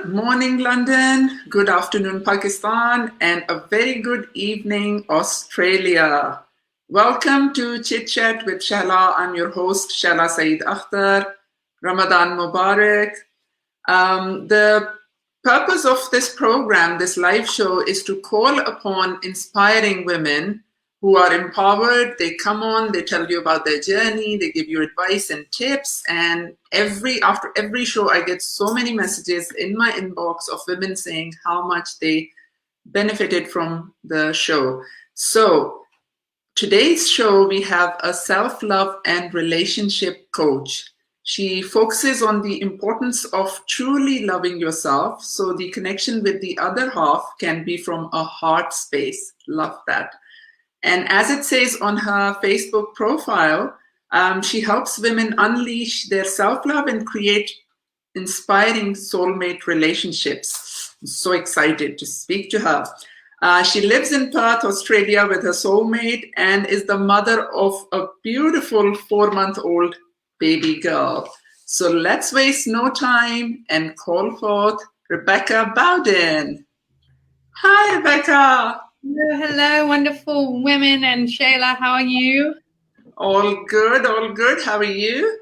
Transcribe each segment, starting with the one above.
Good morning, London. Good afternoon, Pakistan, and a very good evening, Australia. Welcome to Chit Chat with Shehla. I'm your host, Shehla Saeed Akhtar. Ramadan Mubarak. The purpose of this program, this live show, is to call upon inspiring women who are empowered. They come on, they tell you about their journey, they give you advice and tips. And after every show, I get so many messages in my inbox of women saying how much they benefited from the show. So today's show, we have a self-love and relationship coach. She focuses on the importance of truly loving yourself so the connection with the other half can be from a heart space. Love that. And as it says on her Facebook profile, she helps women unleash their self-love and create inspiring soulmate relationships. I'm so excited to speak to her. She lives in Perth, Australia with her soulmate and is the mother of a beautiful 4-month-old baby girl. So let's waste no time and call forth Rebecca Bowden. Hi, Rebecca. Hello, wonderful women, and Shehla, how are you? All good, all good. How are you?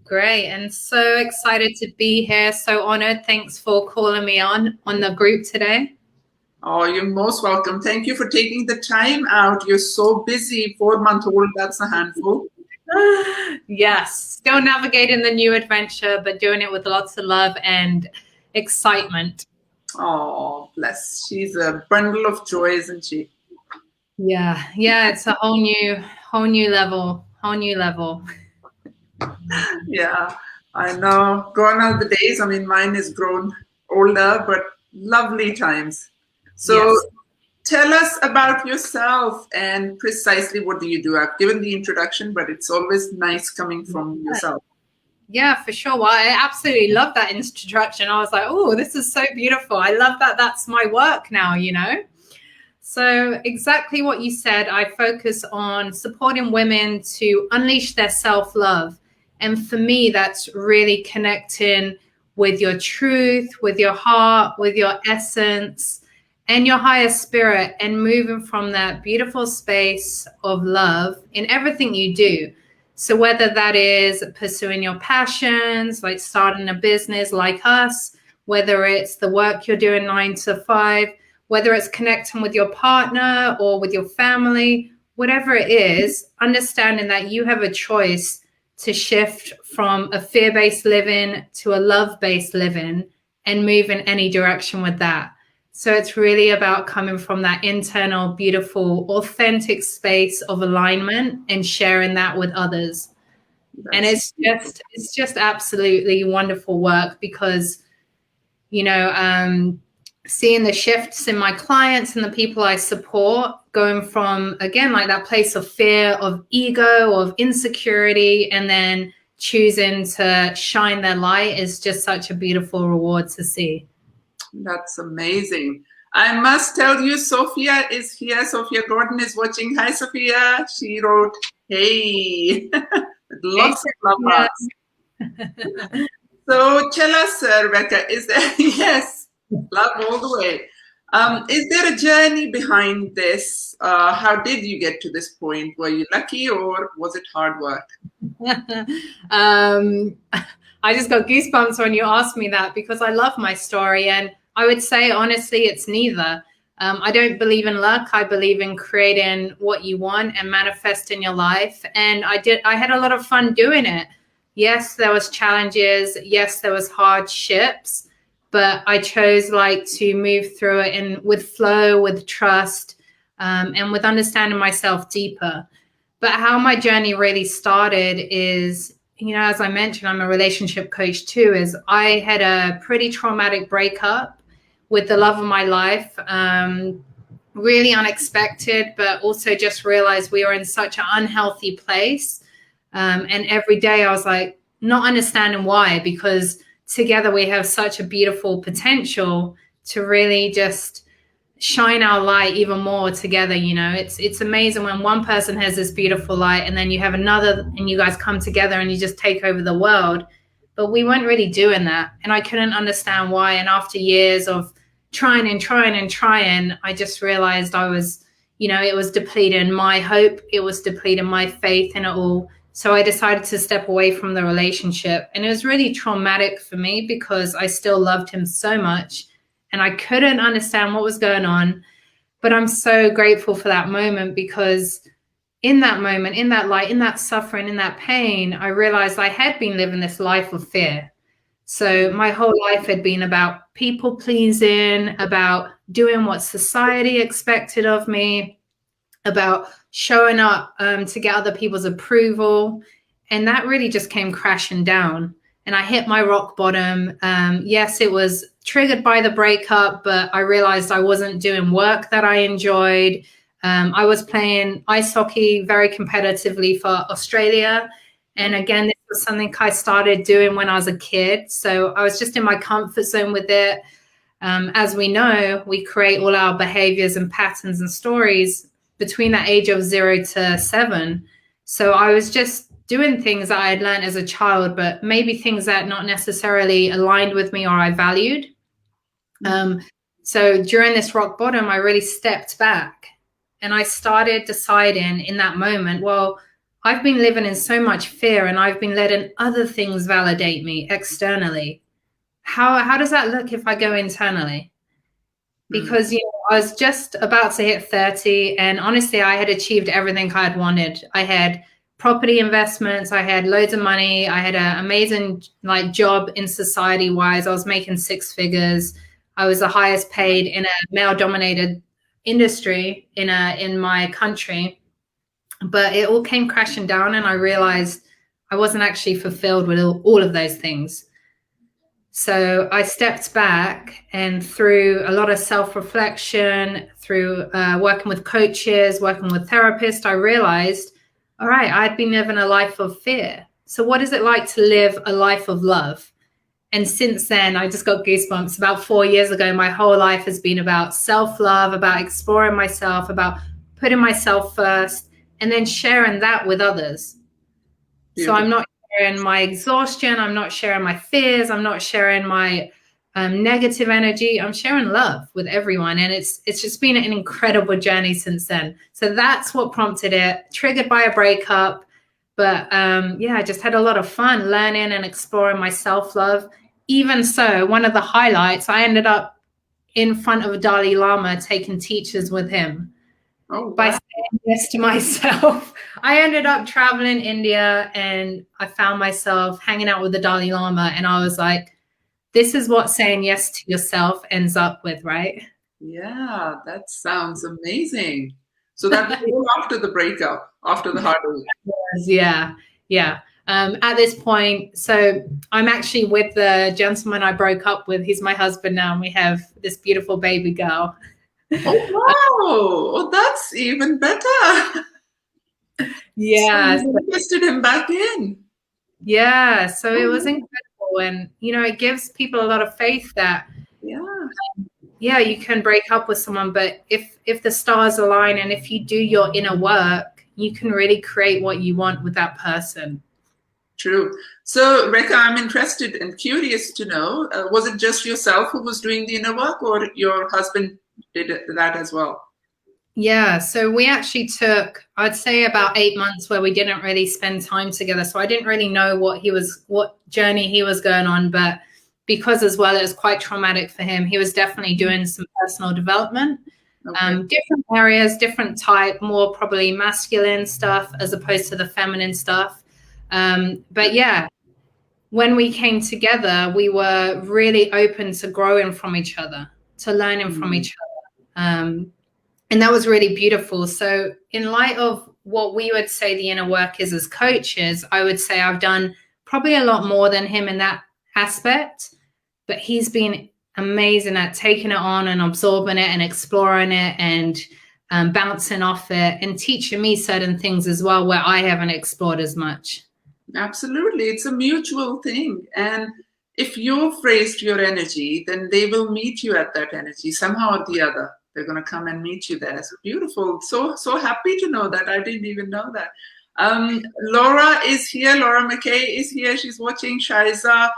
Great, and so excited to be here. So honored. Thanks for calling me on the group today. Oh, you're most welcome. Thank you for taking the time out. You're so busy. 4-month-old, that's a handful. Yes, still navigating the new adventure, but doing it with lots of love and excitement. Oh, bless. She's a bundle of joy, isn't she? Yeah, it's a whole new level. Yeah, I know. Gone are the days. I mean, mine is grown older, but lovely times. So yes. Tell us about yourself and precisely what do you do? I've given the introduction, but it's always nice coming from yourself. Yeah, for sure. Well, I absolutely love that introduction. I was like, oh, this is so beautiful. I love that that's my work now, So exactly what you said, I focus on supporting women to unleash their self-love. And for me, that's really connecting with your truth, with your heart, with your essence, and your higher spirit, and moving from that beautiful space of love in everything you do. So whether that is pursuing your passions, like starting a business like us, whether it's the work you're doing 9 to 5, whether it's connecting with your partner or with your family, whatever it is, understanding that you have a choice to shift from a fear-based living to a love-based living and move in any direction with that. So it's really about coming from that internal, beautiful, authentic space of alignment and sharing that with others. And it's just absolutely wonderful work because, seeing the shifts in my clients and the people I support, going from, again, like that place of fear, of ego, of insecurity, and then choosing to shine their light is just such a beautiful reward to see. That's amazing. I must tell you, Sophia is here. Sophia Gordon is watching. Hi, Sophia. She wrote, hey, with lots of love hearts. So tell us, Rebecca, is there, yes, love all the way. Is there a journey behind this? How did you get to this point? Were you lucky or was it hard work? I just got goosebumps when you asked me that because I love my story. And I would say, honestly, it's neither. I don't believe in luck. I believe in creating what you want and manifesting your life. And I had a lot of fun doing it. Yes, there was challenges. Yes, there was hardships, but I chose to move through it and with flow, with trust, and with understanding myself deeper. But how my journey really started is, as I mentioned, I'm a relationship coach too, is I had a pretty traumatic breakup with the love of my life, really unexpected, but also just realized we were in such an unhealthy place. And every day I was not understanding why, because together we have such a beautiful potential to really just shine our light even more together. It's amazing when one person has this beautiful light and then you have another and you guys come together and you just take over the world. but we weren't really doing that. And I couldn't understand why. And after years of trying, I just realized I was, it was depleting my hope. It was depleting my faith in it all. So I decided to step away from the relationship. And it was really traumatic for me because I still loved him so much and I couldn't understand what was going on. But I'm so grateful for that moment, because in that moment, in that light, in that suffering, in that pain, I realized I had been living this life of fear. So my whole life had been about people pleasing, about doing what society expected of me, about showing up to get other people's approval. And that really just came crashing down. And I hit my rock bottom. Yes, it was triggered by the breakup, but I realized I wasn't doing work that I enjoyed. I was playing ice hockey very competitively for Australia. And again, this was something I started doing when I was a kid. So I was just in my comfort zone with it. As we know, we create all our behaviors and patterns and stories between the age of 0 to 7. So I was just doing things that I had learned as a child, but maybe things that not necessarily aligned with me or I valued. So during this rock bottom, I really stepped back and I started deciding in that moment, well, I've been living in so much fear and I've been letting other things validate me externally. How does that look if I go internally? Because, I was just about to hit 30 and honestly, I had achieved everything I had wanted. I had property investments. I had loads of money. I had an amazing job in society wise. I was making 6 figures. I was the highest paid in a male dominated industry in my country, but it all came crashing down and I realized I wasn't actually fulfilled with all of those things. So I stepped back, and through a lot of self-reflection, through working with coaches, working with therapists, I realized, all right, I'd been living a life of fear. So what is it like to live a life of love? And since then, I just got goosebumps. About 4 years ago, my whole life has been about self-love, about exploring myself, about putting myself first, and then sharing that with others. Beautiful. So I'm not sharing my exhaustion. I'm not sharing my fears. I'm not sharing my negative energy. I'm sharing love with everyone. And it's just been an incredible journey since then. So that's what prompted it, triggered by a breakup. But I just had a lot of fun learning and exploring my self-love. Even so, one of the highlights, I ended up in front of Dalai Lama taking teachers with him. Oh, wow. By saying yes to myself. I ended up traveling India and I found myself hanging out with the Dalai Lama. And I was like, this is what saying yes to yourself ends up with, right? Yeah, that sounds amazing. So that was all after the breakup, after the heartache. Yeah. At this point, so I'm actually with the gentleman I broke up with. He's my husband now, and we have this beautiful baby girl. Oh, wow. Oh, that's even better. Yeah. So you invested him back in. Yeah. So it was incredible. And, it gives people a lot of faith that, you can break up with someone, but if the stars align and if you do your inner work, you can really create what you want with that person. True. So, Rekha, I'm interested and curious to know, was it just yourself who was doing the inner work, or your husband did that as well? Yeah, so we actually took, I'd say, about 8 months where we didn't really spend time together. So I didn't really know what journey he was going on, but because as well it was quite traumatic for him, he was definitely doing some personal development. Okay. Different areas, different type, more probably masculine stuff as opposed to the feminine stuff. But yeah, when we came together, we were really open to growing from each other, to learning from each other. And that was really beautiful. So in light of what we would say the inner work is as coaches, I would say I've done probably a lot more than him in that aspect, but he's been amazing at taking it on and absorbing it and exploring it and bouncing off it and teaching me certain things as well where I haven't explored as much. Absolutely. It's a mutual thing. And if you've raised your energy, then they will meet you at that energy somehow or the other. They're going to come and meet you there. So beautiful. So happy to know that. I didn't even know that. Laura is here. Laura McKay is here. She's watching. Shaiza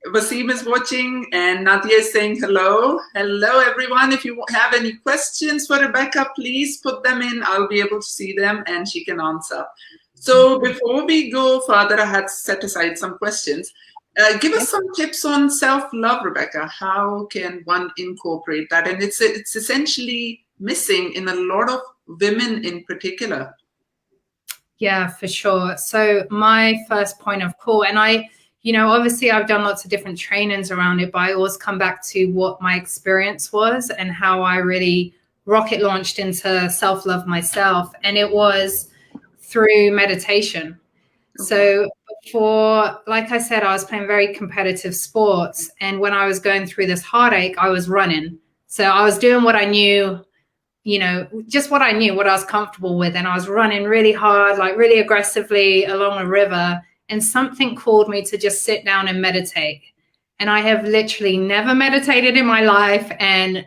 Wasim is watching, and Nadia is saying hello. Hello, everyone. If you have any questions for Rebecca, please put them in. I'll be able to see them, and she can answer. So before we go further, I had set aside some questions. Give us some tips on self-love, Rebecca. How can one incorporate that? And it's essentially missing in a lot of women in particular. Yeah, for sure. So my first point of call, and obviously I've done lots of different trainings around it, but I always come back to what my experience was and how I really rocket launched into self-love myself. And it was through meditation. So before, like I said, I was playing very competitive sports. And when I was going through this heartache, I was running. So I was doing what I knew, just what I knew, what I was comfortable with. And I was running really hard, like really aggressively along a river. And something called me to just sit down and meditate. And I have literally never meditated in my life. And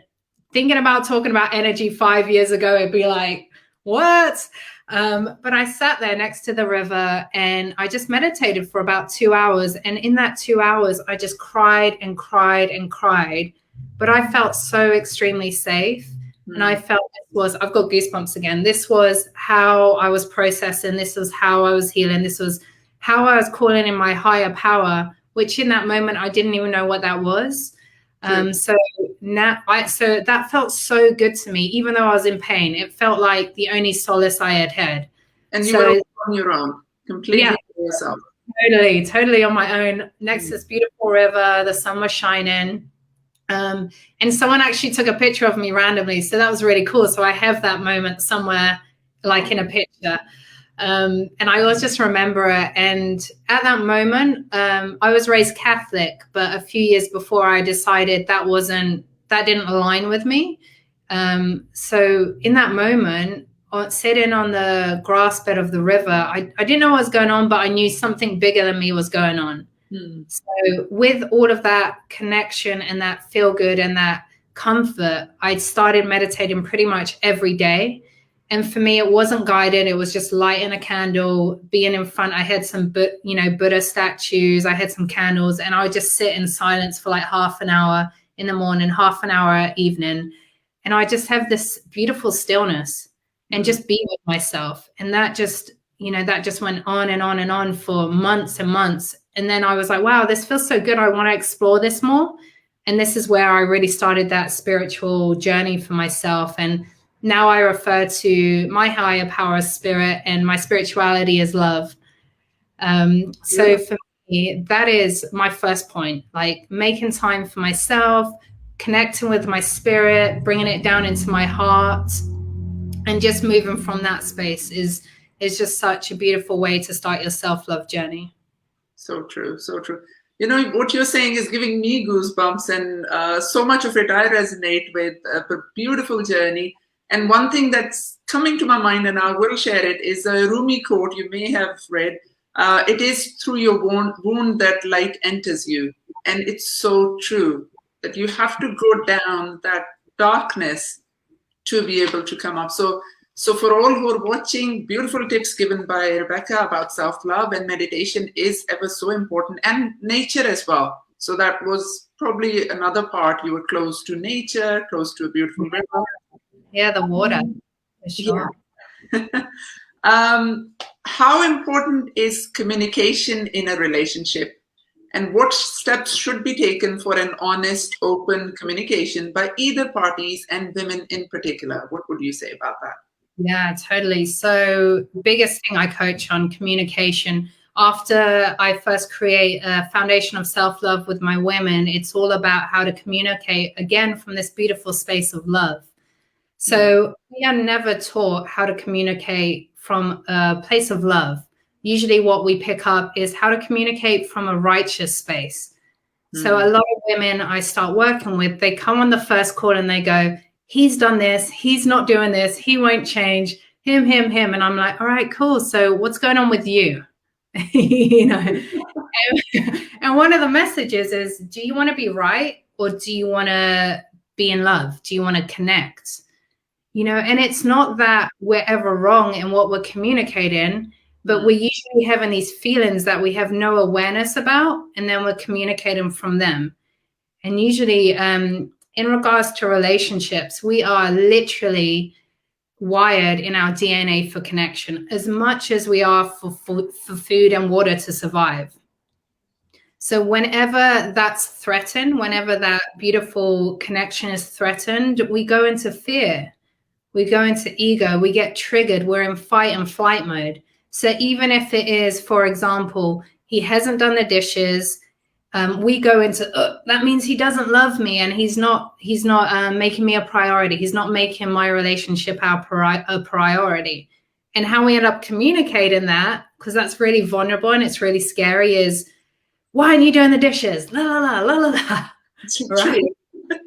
thinking about talking about energy 5 years ago, it'd be like, what? But I sat there next to the river and I just meditated for about 2 hours. And in that 2 hours, I just cried and cried and cried. But I felt so extremely safe. And I felt I've got goosebumps again. This was how I was processing. This was how I was healing. This was how I was calling in my higher power, which in that moment, I didn't even know what that was. So that felt so good to me, even though I was in pain. It felt like the only solace I had had. And you were on your own, completely by yourself. Totally on my own, next to this beautiful river. The sun was shining. And someone actually took a picture of me randomly. So that was really cool. So I have that moment somewhere, like in a picture. And I always just remember it. And at that moment, I was raised Catholic, but a few years before I decided that didn't align with me. So in that moment, sitting on the grass bed of the river, I didn't know what was going on, but I knew something bigger than me was going on. So with all of that connection and that feel good and that comfort, I started meditating pretty much every day. And for me, it wasn't guided. It was just lighting a candle, being in front. I had some, Buddha statues. I had some candles, and I would just sit in silence for like half an hour in the morning, half an hour at evening. And I just have this beautiful stillness and just be with myself. And that just went on and on and on for months and months. And then I was like, wow, this feels so good. I want to explore this more. And this is where I really started that spiritual journey for myself. And now I refer to my higher power as spirit and my spirituality as love. So for me, that is my first point, like making time for myself, connecting with my spirit, bringing it down into my heart, and just moving from that space is just such a beautiful way to start your self-love journey. So true, so true. What you're saying is giving me goosebumps, and so much of it I resonate with. A beautiful journey. And one thing that's coming to my mind, and I will share it, is a Rumi quote you may have read. It is through your wound that light enters you. And it's so true that you have to go down that darkness to be able to come up. So for all who are watching, beautiful tips given by Rebecca about self-love, and meditation is ever so important, and nature as well. So that was probably another part. You were close to nature, close to a beautiful river. Yeah, the water, for sure. Yeah. How important is communication in a relationship? And what steps should be taken for an honest, open communication by either parties, and women in particular? What would you say about that? Yeah, totally. So biggest thing I coach on communication. After I first create a foundation of self-love with my women, it's all about how to communicate, again, from this beautiful space of love. So we are never taught how to communicate from a place of love. Usually what we pick up is how to communicate from a righteous space. So a lot of women I start working with, they come on the first call and they go, he's done this, he's not doing this, he won't change, him. And I'm like, all right, cool. So what's going on with you? And one of the messages is, do you want to be right, or do you want to be in love? Do you want to connect? And it's not that we're ever wrong in what we're communicating, but we're usually having these feelings that we have no awareness about, and then we're communicating from them. And usually in regards to relationships, we are literally wired in our DNA for connection as much as we are for food and water to survive. So whenever that's threatened, whenever that beautiful connection is threatened, we go into fear. We go into ego. We get triggered. We're in fight and flight mode. So even if it is, for example, he hasn't done the dishes, we go into, that means he doesn't love me, and he's not making me a priority. He's not making my relationship a priority. And how we end up communicating that, because that's really vulnerable and it's really scary, is, why aren't you doing the dishes? La la la la la la. Right?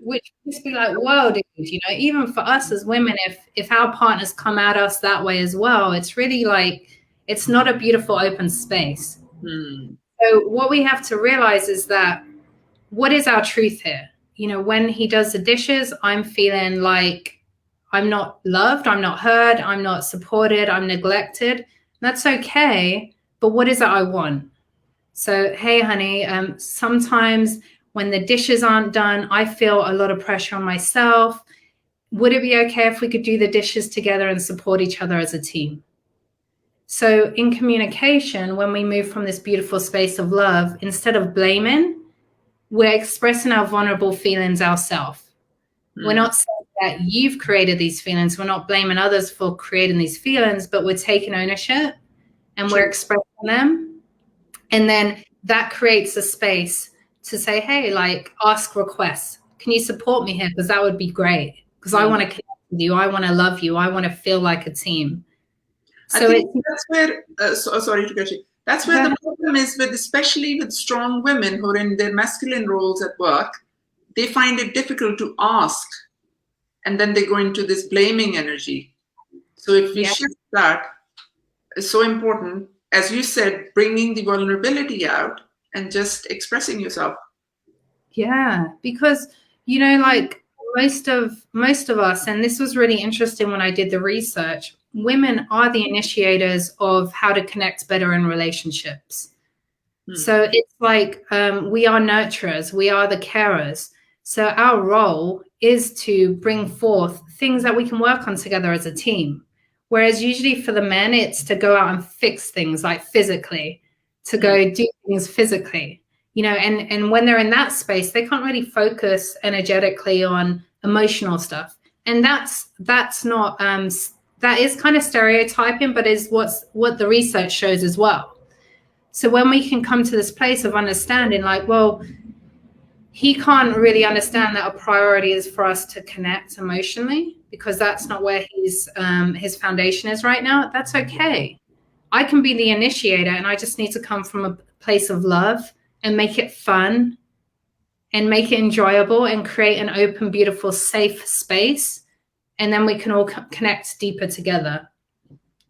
Which just be like, whoa, dude, even for us as women, if our partners come at us that way as well, it's really like, it's not a beautiful open space. So what we have to realize is that, what is our truth here? When he does the dishes, I'm feeling like I'm not loved, I'm not heard, I'm not supported, I'm neglected. That's okay, but what is it I want? So, hey, honey, sometimes when the dishes aren't done, I feel a lot of pressure on myself. Would it be okay if we could do the dishes together and support each other as a team? So in communication, when we move from this beautiful space of love, instead of blaming, we're expressing our vulnerable feelings ourselves. We're not saying that you've created these feelings. We're not blaming others for creating these feelings, but we're taking ownership and we're expressing them. And then that creates a space to say, hey, like, ask requests. Can you support me here? Because that would be great. Because I want to connect with you. I want to love you. I want to feel like a team. So I think that's where, sorry to cut you. That's where the problem is especially with strong women who are in their masculine roles at work. They find it difficult to ask, and then they go into this blaming energy. So if we shift that, it's so important, as you said, bringing the vulnerability out and just expressing yourself. Yeah, because like most of us, and this was really interesting when I did the research, women are the initiators of how to connect better in relationships. So it's like we are nurturers, we are the carers. So our role is to bring forth things that we can work on together as a team. Whereas usually for the men, it's to go out and fix things, like physically, to go do things physically, and when they're in that space, they can't really focus energetically on emotional stuff. And that's not, that is kind of stereotyping, but is what the research shows as well. So when we can come to this place of understanding, like, well, he can't really understand that a priority is for us to connect emotionally, because that's not where his foundation is right now. That's okay. I can be the initiator, and I just need to come from a place of love and make it fun and make it enjoyable and create an open, beautiful, safe space. And then we can all connect deeper together.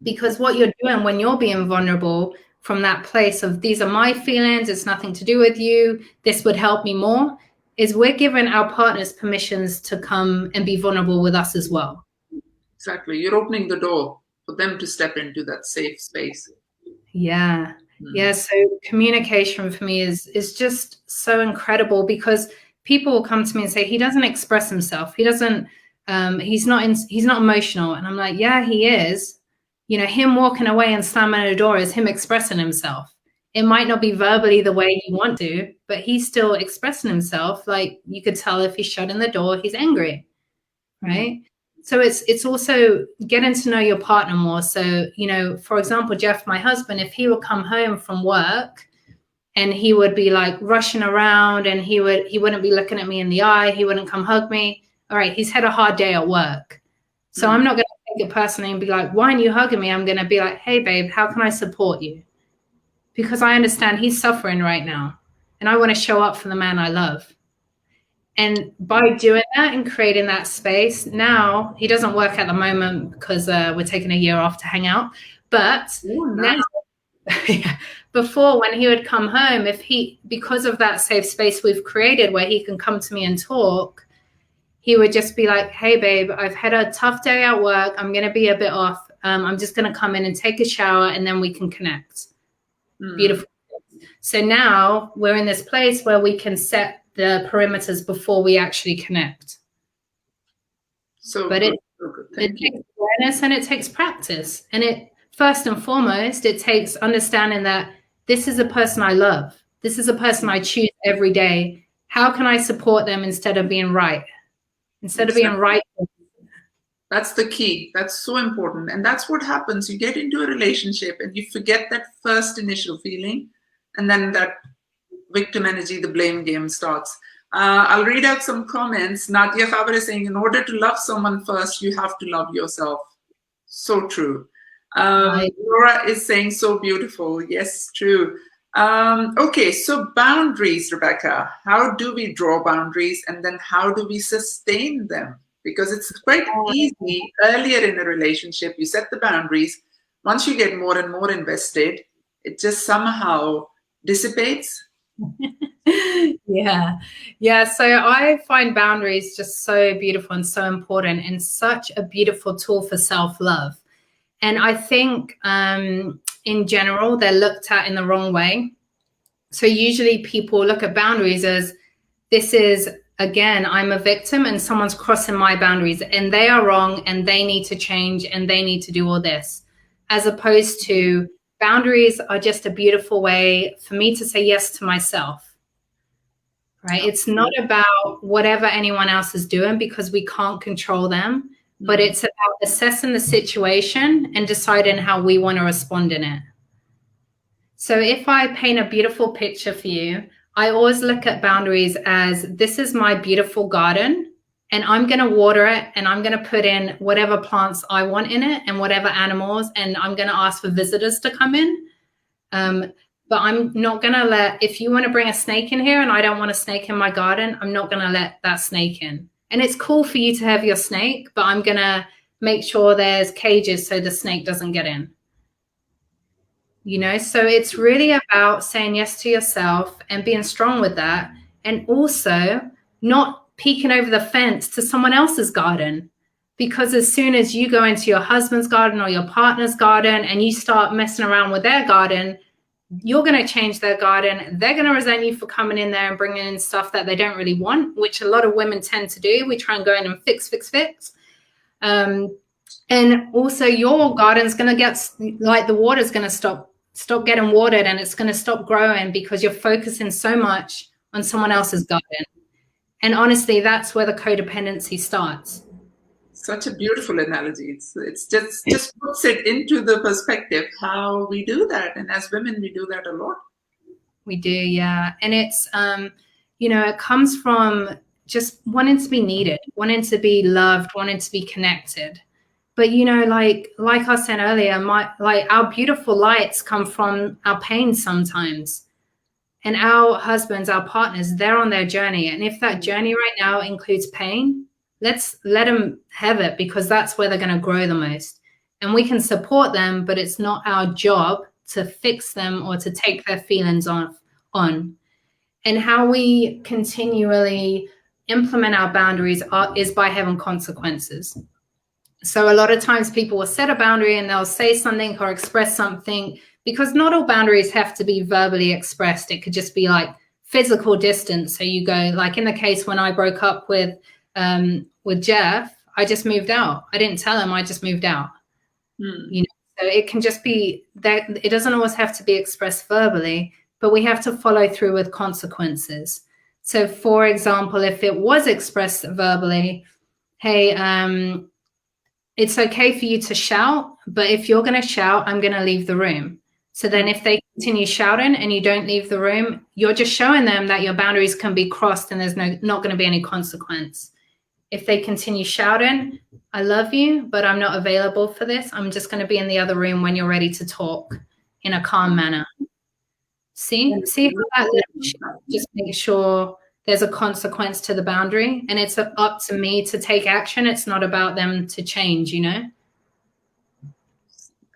Because what you're doing when you're being vulnerable from that place of, these are my feelings, it's nothing to do with you, this would help me more, is we're giving our partners permissions to come and be vulnerable with us as well. Exactly. You're opening the door for them to step into that safe space. Yeah. Yeah. So communication for me is just so incredible, because people will come to me and say, he doesn't express himself. He doesn't, he's not emotional. And I'm like, yeah, he is. Him walking away and slamming a door is him expressing himself. It might not be verbally the way you want to, but he's still expressing himself. Like, you could tell if he's shutting the door, he's angry, right? So it's also getting to know your partner more. So, for example, Jeff, my husband, if he would come home from work and he would be like rushing around, and he wouldn't be looking at me in the eye, he wouldn't come hug me. All right, he's had a hard day at work. So I'm not going to take it personally and be like, why aren't you hugging me? I'm going to be like, hey, babe, how can I support you? Because I understand he's suffering right now, and I want to show up for the man I love. And by doing that and creating that space, now he doesn't work at the moment because we're taking a year off to hang out. But now, before, when he would come home, because of that safe space we've created where he can come to me and talk, he would just be like, hey, babe, I've had a tough day at work. I'm going to be a bit off. I'm just going to come in and take a shower and then we can connect. Beautiful. So now we're in this place where we can set the perimeters before we actually connect. But it takes awareness and it takes practice. And it, first and foremost, it takes understanding that this is a person I love. This is a person I choose every day. How can I support them instead of being right? Instead of being right. That's the key. That's so important. And that's what happens. You get into a relationship and you forget that first initial feeling. And then that victim energy, the blame game starts. I'll read out some comments. Nadia Khabar is saying, in order to love someone first, you have to love yourself. So true. Laura is saying, so beautiful. Yes, true. Okay, so boundaries, Rebecca. How do we draw boundaries and then how do we sustain them? Because it's quite easy earlier in a relationship, you set the boundaries. Once you get more and more invested, it just somehow dissipates. Yeah. So I find boundaries just so beautiful and so important and such a beautiful tool for self-love. And I think in general, they're looked at in the wrong way. So usually people look at boundaries as this is, again, I'm a victim and someone's crossing my boundaries and they are wrong and they need to change and they need to do all this, as opposed to boundaries are just a beautiful way for me to say yes to myself, right? It's not about whatever anyone else is doing because we can't control them, but it's about assessing the situation and deciding how we want to respond in it. So if I paint a beautiful picture for you, I always look at boundaries as this is my beautiful garden and I'm going to water it and I'm going to put in whatever plants I want in it and whatever animals, and I'm going to ask for visitors to come in. But I'm not going to let, if you want to bring a snake in here and I don't want a snake in my garden, I'm not going to let that snake in. And it's cool for you to have your snake, but I'm going to make sure there's cages so the snake doesn't get in. You know, so it's really about saying yes to yourself and being strong with that. And also not peeking over the fence to someone else's garden. Because as soon as you go into your husband's garden or your partner's garden and you start messing around with their garden, you're going to change their garden. They're going to resent you for coming in there and bringing in stuff that they don't really want, which a lot of women tend to do. We try and go in and fix. And also your garden's going to get, like, the water's going to stop getting watered and it's going to stop growing because you're focusing so much on someone else's garden. And honestly, that's where the codependency starts. Such a beautiful analogy. It's just puts it into the perspective how we do that. And as women, we do that a lot. We do, yeah. And it's, it comes from just wanting to be needed, wanting to be loved, wanting to be connected. But, like I said earlier, our beautiful lights come from our pain sometimes. And our husbands, our partners, they're on their journey. And if that journey right now includes pain, let's let them have it because that's where they're going to grow the most. And we can support them, but it's not our job to fix them or to take their feelings on. And how we continually implement our boundaries is by having consequences. So a lot of times people will set a boundary and they'll say something or express something, because not all boundaries have to be verbally expressed. It could just be like physical distance. So you go, like in the case when I broke up with Jeff, I just moved out. I didn't tell him, I just moved out. So it can just be that it doesn't always have to be expressed verbally, but we have to follow through with consequences. So for example, if it was expressed verbally, hey, it's okay for you to shout, but if you're going to shout, I'm going to leave the room. So then if they continue shouting and you don't leave the room, you're just showing them that your boundaries can be crossed and there's not going to be any consequence. If they continue shouting, I love you, but I'm not available for this. I'm just going to be in the other room when you're ready to talk in a calm manner. See how that just make sure there's a consequence to the boundary, and it's up to me to take action. It's not about them to change,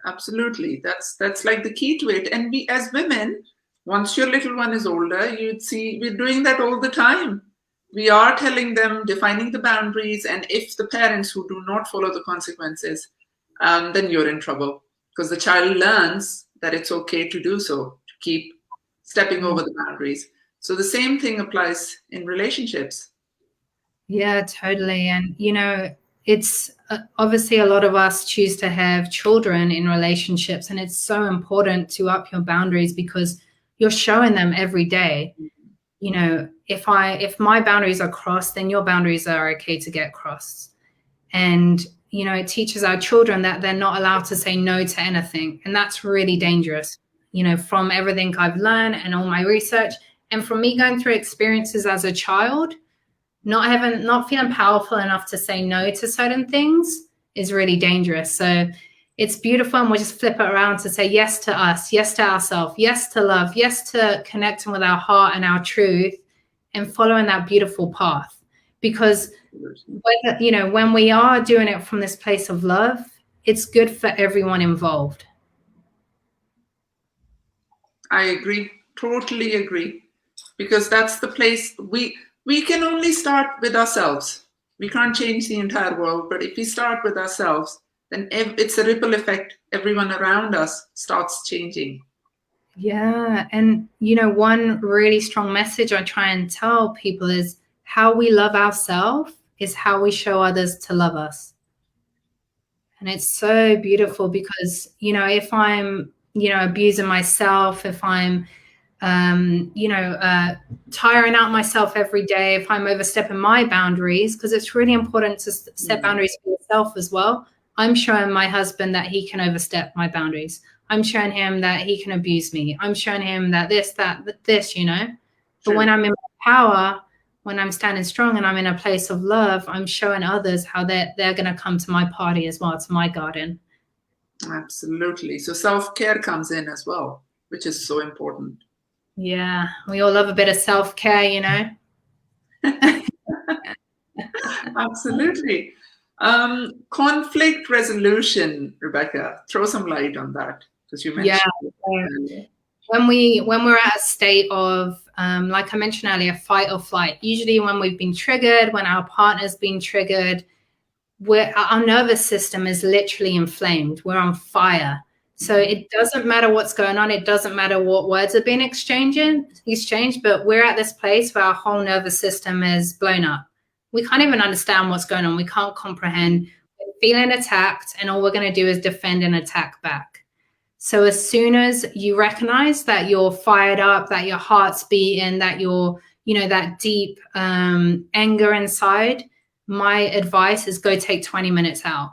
Absolutely. That's like the key to it. And we as women, once your little one is older, you'd see we're doing that all the time. We are telling them, defining the boundaries, and if the parents who do not follow the consequences, then you're in trouble, because the child learns that it's okay to do so, to keep stepping over the boundaries. So the same thing applies in relationships. Yeah, totally. And, it's obviously a lot of us choose to have children in relationships, and it's so important to up your boundaries because you're showing them every day. If my boundaries are crossed, then your boundaries are okay to get crossed. And, it teaches our children that they're not allowed to say no to anything. And that's really dangerous, from everything I've learned and all my research. And from me going through experiences as a child, not feeling powerful enough to say no to certain things is really dangerous. So it's beautiful, and we'll just flip it around to say yes to us, yes to ourselves, yes to love, yes to connecting with our heart and our truth, and following that beautiful path. Because when we are doing it from this place of love, it's good for everyone involved. I agree, totally agree, because that's the place we can only start with ourselves. We can't change the entire world, but if we start with ourselves, then it's a ripple effect. Everyone around us starts changing. Yeah. And, one really strong message I try and tell people is how we love ourselves is how we show others to love us. And it's so beautiful because, if I'm, abusing myself, if I'm, tiring out myself every day, if I'm overstepping my boundaries, because it's really important to set boundaries for yourself as well. I'm showing my husband that he can overstep my boundaries. I'm showing him that he can abuse me. I'm showing him that this. Sure. But when I'm in my power, when I'm standing strong and I'm in a place of love, I'm showing others how they're going to come to my party as well, to my garden. Absolutely. So self-care comes in as well, which is so important. Yeah, we all love a bit of self-care, Absolutely. Conflict resolution, Rebecca, throw some light on that, because you mentioned it. When we're at a state of, like I mentioned earlier, fight or flight, usually when we've been triggered, when our partner's been triggered, our nervous system is literally inflamed. We're on fire. So it doesn't matter what's going on. It doesn't matter what words are being exchanged, but we're at this place where our whole nervous system is blown up. We can't even understand what's going on. We can't comprehend. We're feeling attacked, and all we're going to do is defend and attack back. So as soon as you recognize that you're fired up, that your heart's beating, that you're, that deep anger inside, my advice is go take 20 minutes out,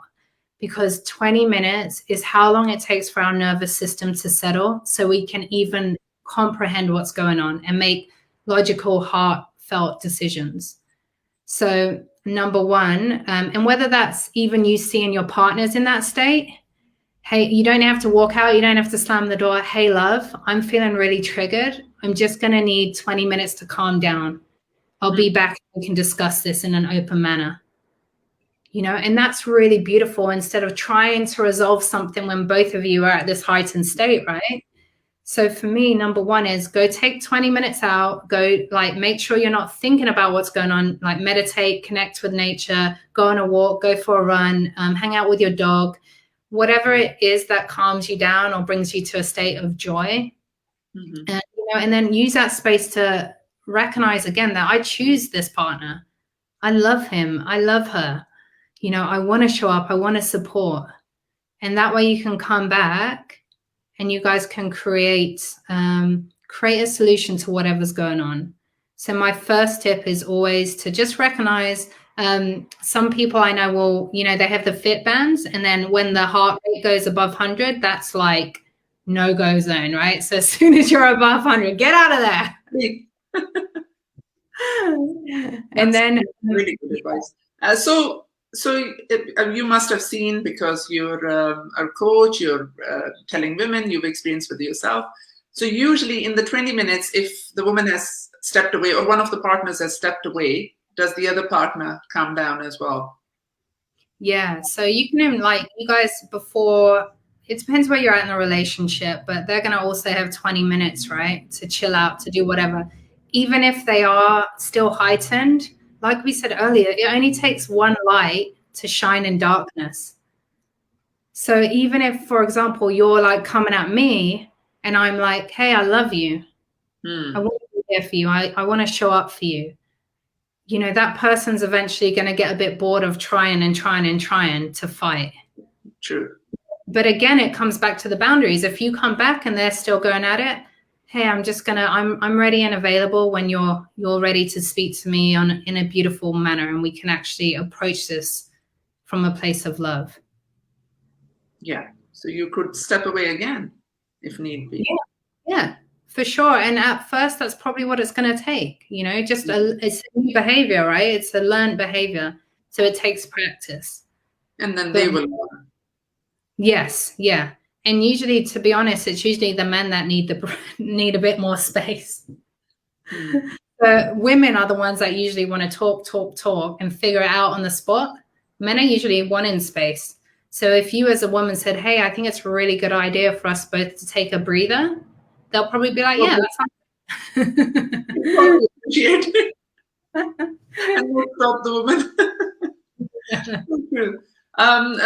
because 20 minutes is how long it takes for our nervous system to settle so we can even comprehend what's going on and make logical, heartfelt decisions. So number one, and whether that's even you seeing your partners in that state, hey, you don't have to walk out. You don't have to slam the door. Hey, love, I'm feeling really triggered. I'm just going to need 20 minutes to calm down. I'll be back. We can discuss this in an open manner. And that's really beautiful, instead of trying to resolve something when both of you are at this heightened state, right? So for me, number one is go take 20 minutes out, go make sure you're not thinking about what's going on, meditate, connect with nature, go on a walk, go for a run, hang out with your dog, whatever it is that calms you down or brings you to a state of joy. And then use that space to recognize again that I choose this partner. I love him. I love her. I want to show up. I want to support. And that way you can come back and you guys can create a solution to whatever's going on. So my first tip is always to just recognize, some people I know will, they have the fit bands, and then when the heart rate goes above 100, that's like no-go zone, right? So as soon as you're above 100, get out of there. And then really good advice. So you must have seen, because you're a coach, you're telling women, you've experienced with yourself. So usually in the 20 minutes, if the woman has stepped away or one of the partners has stepped away, does the other partner calm down as well? Yeah. So you can even, you guys, before, it depends where you're at in the relationship, but they're going to also have 20 minutes, right, to chill out, to do whatever. Even if they are still heightened, like we said earlier, it only takes one light to shine in darkness. So even if, for example, you're like coming at me and I'm like, hey, I love you. I want to be there for you. I want to show up for you. You know, that person's eventually going to get a bit bored of trying to fight. True. But again, it comes back to the boundaries. If you come back and they're still going at it, hey, I'm ready and available when you're ready to speak to me in a beautiful manner, and we can actually approach this from a place of love. Yeah. So you could step away again if need be. Yeah, for sure. And at first, that's probably what it's going to take. You know, it's a new behavior, right? It's a learned behavior, so it takes practice. And then they will learn. Yes, yeah. And usually, to be honest, it's usually the men that need a bit more space. The women are the ones that usually want to talk, and figure it out on the spot. Men are usually wanting space. So if you as a woman said, hey, I think it's a really good idea for us both to take a breather, they'll probably be like, yeah, that's fine. Appreciate it. And we'll stop the woman.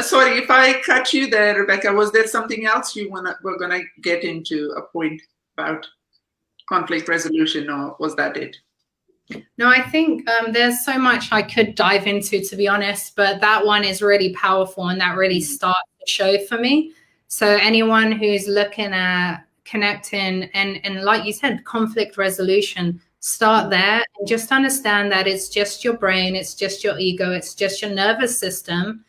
Sorry, if I cut you there, Rebecca, was there something else we're gonna get into, a point about conflict resolution, or was that it? No, I think there's so much I could dive into, to be honest, but that one is really powerful and that really started the show for me. So anyone who's looking at connecting and like you said, conflict resolution, start there and just understand that it's just your brain, it's just your ego, it's just your nervous system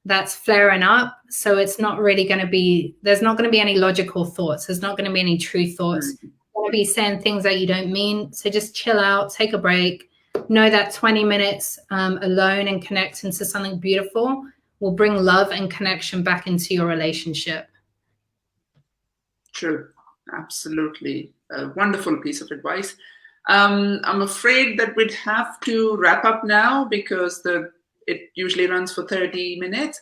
that's flaring up. So it's not really going to be, there's not going to be any logical thoughts. There's not going to be any true thoughts. You're going to be saying things that you don't mean. So just chill out, take a break. Know that 20 minutes alone and connecting to something beautiful will bring love and connection back into your relationship. True. Absolutely. A wonderful piece of advice. I'm afraid that we'd have to wrap up now because it usually runs for 30 minutes.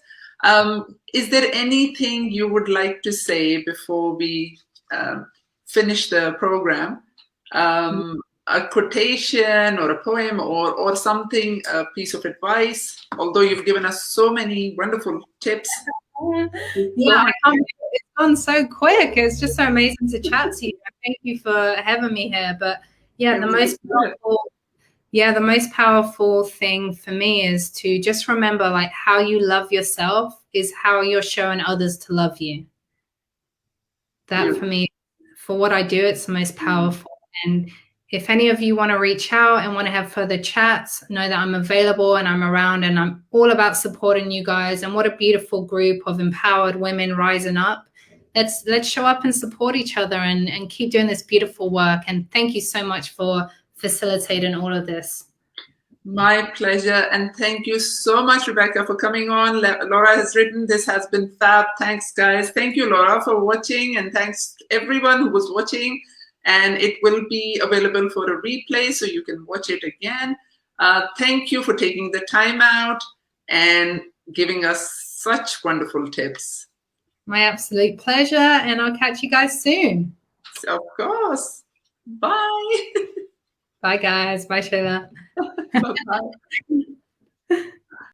Is there anything you would like to say before we finish the program? A quotation or a poem or something, a piece of advice, although you've given us so many wonderful tips. Yeah, it's gone so quick. It's just so amazing to chat to you. Thank you for having me here. But yeah, the most powerful thing for me is to just remember, like, how you love yourself is how you're showing others to love you. That for me, for what I do, it's the most powerful. And if any of you want to reach out and want to have further chats, know that I'm available and I'm around, and I'm all about supporting you guys. And what a beautiful group of empowered women rising up. Let's show up and support each other and keep doing this beautiful work. And thank you so much for facilitating all of this. My pleasure. And thank you so much, Rebecca, for coming on. Laura has written, this has been fab. Thanks, guys. Thank you, Laura, for watching. And thanks to everyone who was watching. And it will be available for a replay, so you can watch it again. Thank you for taking the time out and giving us such wonderful tips. My absolute pleasure. And I'll catch you guys soon. Of course. Bye. Bye, guys. Bye, Shehla. Bye-bye.